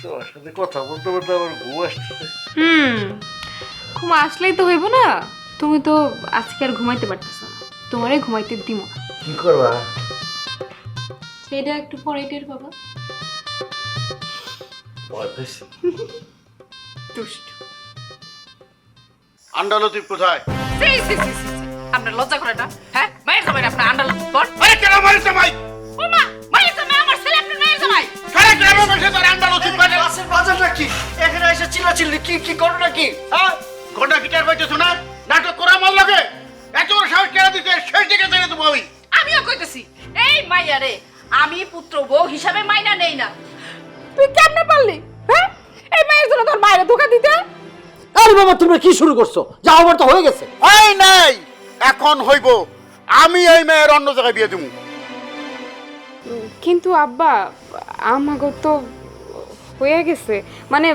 তোমার সাথে কথা বলতে বলতে আমার ঘুম আসতেছে। ঘুম আসলেই তো হইব না। তুমি তো আজকে আর ঘুমাইতে পারতেছো না, তোমারে ঘুমাইতে দিব না। কি করবা? সেটা একটু পরে টের পাবা। ভয় পেয়েছি। দুষ্ট। আন্ডালতিব কোথায়? আপনার লজ্জা করে না? হ্যাঁ, মায়ের জামাই আপনার আন্ডালতি বল। আরে কেন মারিস জামাই? ও মা, মায়ের জামাই আমার ছেলে, আপনার মায়ের জামাই। সারা গ্রামে বসে তোর আন্ডালতিব বাজে। বাসের বাজারটা কি? এখানে এসে চিল্লাচিল্লি কি ঘটনা কি? হ্যাঁ, ঘন্টা গিটার বাজতেছ না? নাটক করা আমার লাগে। এত বড় সাহস কেন দিতে? সেই দিকে ছেড়ে দেবো আমি। আমিও কইতেছি, এই মাইয়ারে আমি পুত্র বউ হিসাবে মাইনা নেই না। তুই কেমনে পারলি? হ্যাঁ, এই মায়ের জন্য তোর মায়ের ধোকা দিতে? আরে বাবা তোমরা কি শুরু করছো? যা হবার তো হয়ে গেছে। এই নাই, এখন হইব। আমি এই মেয়ের অন্য জায়গায় বিয়ে দেবো। কিন্তু আব্বা, আমাগো তো হয়ে গেছে, মানে